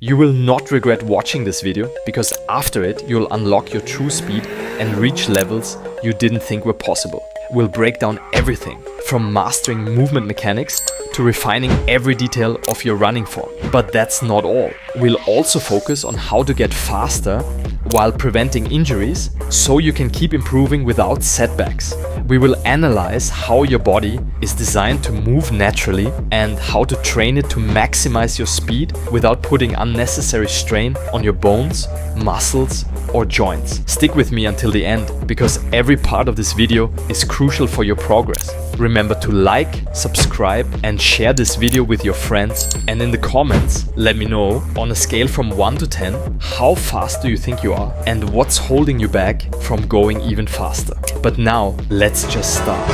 You will not regret watching this video because after it, you'll unlock your true speed and reach levels you didn't think were possible. We'll break down everything from mastering movement mechanics to refining every detail of your running form. But that's not all. We'll also focus on how to get faster while preventing injuries so you can keep improving without setbacks. We will analyze how your body is designed to move naturally and how to train it to maximize your speed without putting unnecessary strain on your bones, muscles, or joints. Stick with me until the end because every part of this video is crucial for your progress. Remember to like, subscribe, and share this video with your friends. And in the comments, let me know on a scale from 1 to 10, how fast do you think you are and what's holding you back from going even faster. But now, let's just start.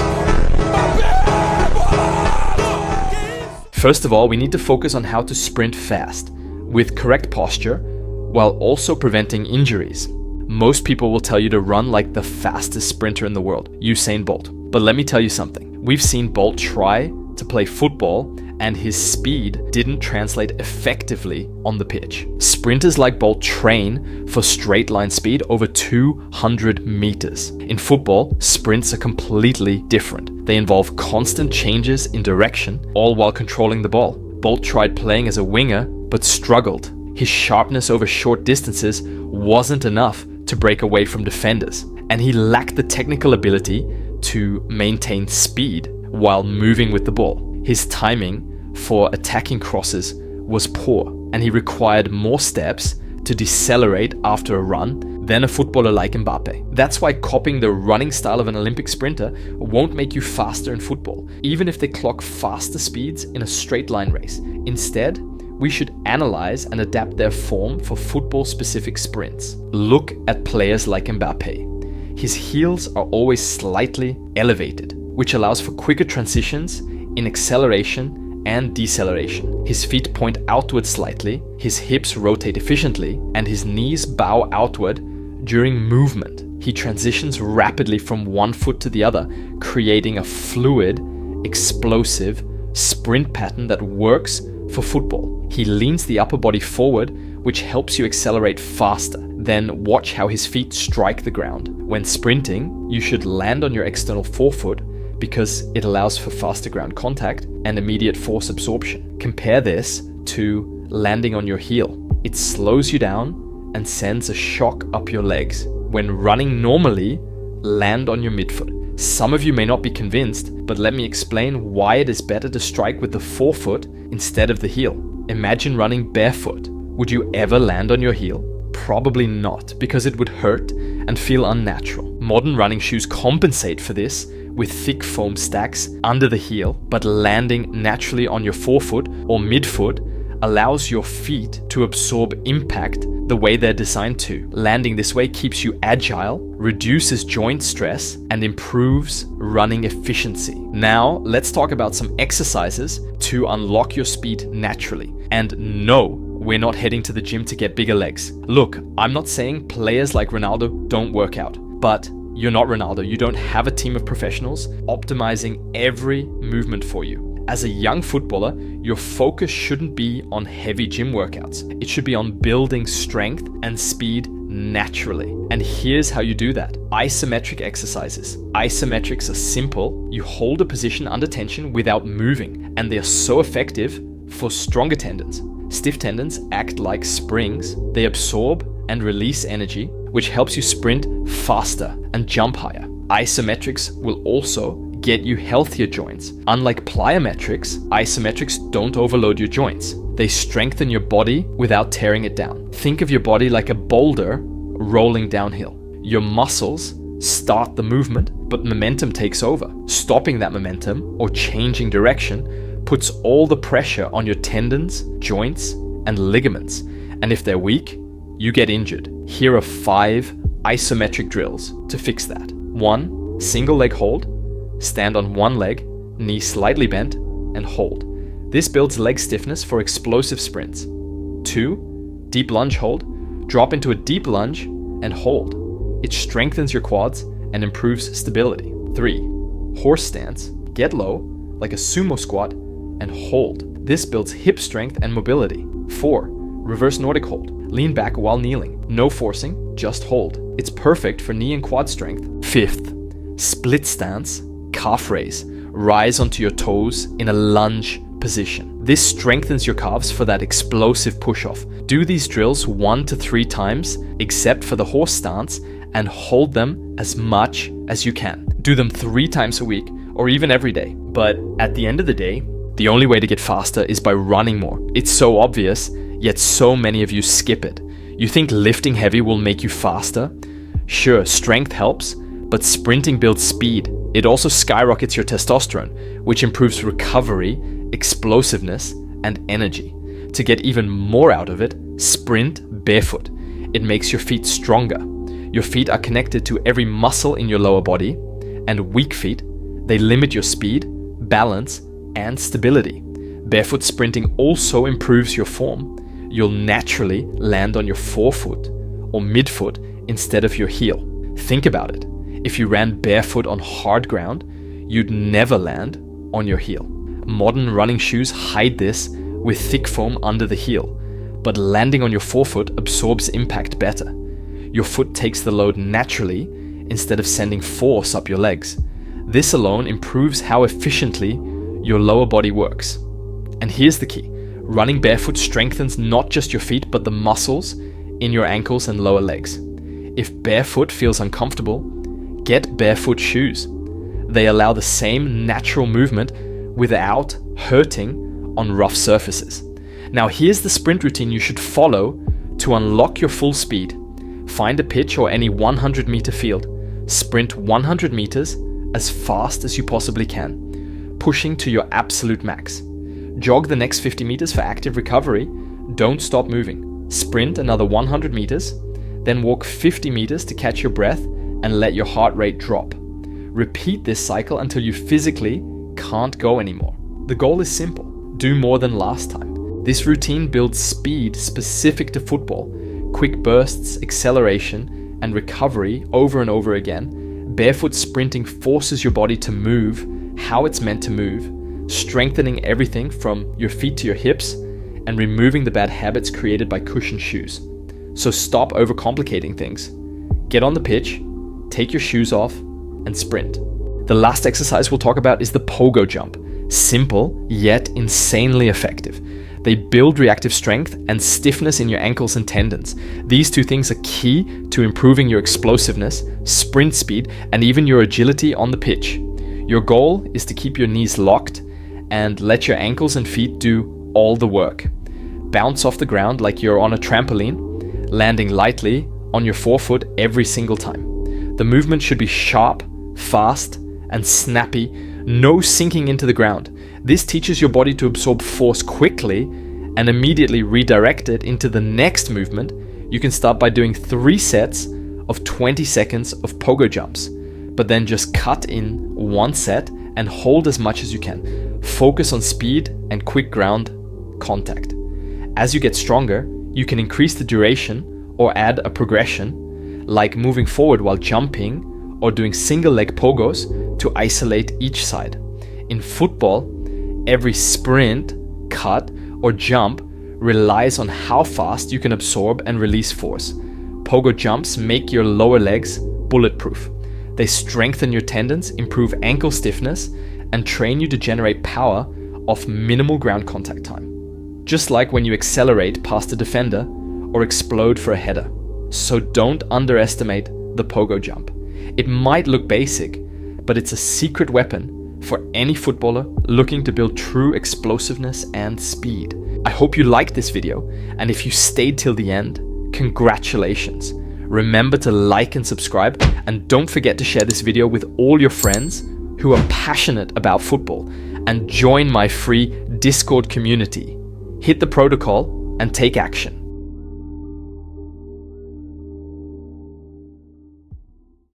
First of all, we need to focus on how to sprint fast with correct posture while also preventing injuries. Most people will tell you to run like the fastest sprinter in the world, Usain Bolt. But let me tell you something. We've seen Bolt try to play football and his speed didn't translate effectively on the pitch. Sprinters like Bolt train for straight line speed over 200 meters. In football, sprints are completely different. They involve constant changes in direction, all while controlling the ball. Bolt tried playing as a winger, but struggled. His sharpness over short distances wasn't enough to break away from defenders, and he lacked the technical ability to maintain speed while moving with the ball. His timing for attacking crosses was poor, and he required more steps to decelerate after a run than a footballer like Mbappe. That's why copying the running style of an Olympic sprinter won't make you faster in football, even if they clock faster speeds in a straight line race. Instead, we should analyze and adapt their form for football-specific sprints. Look at players like Mbappe. His heels are always slightly elevated, which allows for quicker transitions in acceleration and deceleration. His feet point outward slightly, his hips rotate efficiently, and his knees bow outward during movement. He transitions rapidly from one foot to the other, creating a fluid, explosive sprint pattern that works for football. He leans the upper body forward, which helps you accelerate faster. Then watch how his feet strike the ground. When sprinting, you should land on your external forefoot because it allows for faster ground contact and immediate force absorption. Compare this to landing on your heel. It slows you down and sends a shock up your legs. When running normally, land on your midfoot. Some of you may not be convinced, but let me explain why it is better to strike with the forefoot instead of the heel. Imagine running barefoot. Would you ever land on your heel? Probably not, because it would hurt and feel unnatural. Modern running shoes compensate for this with thick foam stacks under the heel, but landing naturally on your forefoot or midfoot allows your feet to absorb impact the way they're designed to. Landing this way keeps you agile, reduces joint stress, and improves running efficiency. Now, let's talk about some exercises to unlock your speed naturally. And no, we're not heading to the gym to get bigger legs. Look, I'm not saying players like Ronaldo don't work out, but you're not Ronaldo. You don't have a team of professionals optimizing every movement for you. As a young footballer, your focus shouldn't be on heavy gym workouts. It should be on building strength and speed naturally. And here's how you do that. Isometric exercises. Isometrics are simple. You hold a position under tension without moving, and they are so effective for stronger tendons. Stiff tendons act like springs. They absorb and release energy, which helps you sprint faster and jump higher. Isometrics will also get you healthier joints. Unlike plyometrics, isometrics don't overload your joints. They strengthen your body without tearing it down. Think of your body like a boulder rolling downhill. Your muscles start the movement, but momentum takes over. Stopping that momentum or changing direction puts all the pressure on your tendons, joints, and ligaments. And if they're weak, you get injured. Here are 5 isometric drills to fix that. 1. Single leg hold. Stand on one leg, knee slightly bent, and hold. This builds leg stiffness for explosive sprints. 2. Deep lunge hold. Drop into a deep lunge and hold. It strengthens your quads and improves stability. 3. Horse stance. Get low, like a sumo squat, and hold. This builds hip strength and mobility. 4. Reverse Nordic hold. Lean back while kneeling. No forcing, just hold. It's perfect for knee and quad strength. 5th, split stance, calf raise. Rise onto your toes in a lunge position. This strengthens your calves for that explosive push-off. Do these drills 1 to 3 times, except for the horse stance, and hold them as much as you can. Do them 3 times a week, or even every day. But at the end of the day, the only way to get faster is by running more. It's so obvious, yet so many of you skip it. You think lifting heavy will make you faster? Sure, strength helps, but sprinting builds speed. It also skyrockets your testosterone, which improves recovery, explosiveness, and energy. To get even more out of it, sprint barefoot. It makes your feet stronger. Your feet are connected to every muscle in your lower body, and weak feet, they limit your speed, balance, and stability. Barefoot sprinting also improves your form. You'll naturally land on your forefoot or midfoot instead of your heel. Think about it. If you ran barefoot on hard ground, you'd never land on your heel. Modern running shoes hide this with thick foam under the heel, but landing on your forefoot absorbs impact better. Your foot takes the load naturally instead of sending force up your legs. This alone improves how efficiently your lower body works. And here's the key. Running barefoot strengthens not just your feet, but the muscles in your ankles and lower legs. If barefoot feels uncomfortable, get barefoot shoes. They allow the same natural movement without hurting on rough surfaces. Now here's the sprint routine you should follow to unlock your full speed. Find a pitch or any 100-meter field. Sprint 100 meters as fast as you possibly can, pushing to your absolute max. Jog the next 50 meters for active recovery. Don't stop moving. Sprint another 100 meters, then walk 50 meters to catch your breath and let your heart rate drop. Repeat this cycle until you physically can't go anymore. The goal is simple. Do more than last time. This routine builds speed specific to football, quick bursts, acceleration, and recovery over and over again. Barefoot sprinting forces your body to move how it's meant to move, strengthening everything from your feet to your hips and removing the bad habits created by cushioned shoes. So stop overcomplicating things. Get on the pitch, take your shoes off, and sprint. The last exercise we'll talk about is the Pogo Jump. Simple, yet insanely effective. They build reactive strength and stiffness in your ankles and tendons. These 2 things are key to improving your explosiveness, sprint speed, and even your agility on the pitch. Your goal is to keep your knees locked and let your ankles and feet do all the work. Bounce off the ground like you're on a trampoline, landing lightly on your forefoot every single time. The movement should be sharp, fast, and snappy, no sinking into the ground. This teaches your body to absorb force quickly and immediately redirect it into the next movement. You can start by doing 3 sets of 20 seconds of Pogo Jumps, but then just cut in 1 set and hold as much as you can. Focus on speed and quick ground contact. As you get stronger, you can increase the duration or add a progression, like moving forward while jumping or doing single leg pogos to isolate each side. In football, every sprint, cut, or jump relies on how fast you can absorb and release force. Pogo jumps make your lower legs bulletproof. They strengthen your tendons, improve ankle stiffness, and train you to generate power off minimal ground contact time. Just like when you accelerate past a defender or explode for a header. So don't underestimate the Pogo Jump. It might look basic, but it's a secret weapon for any footballer looking to build true explosiveness and speed. I hope you liked this video, and if you stayed till the end, congratulations. Remember to like and subscribe, and don't forget to share this video with all your friends who are passionate about football, and join my free Discord community. Hit the protocol and take action.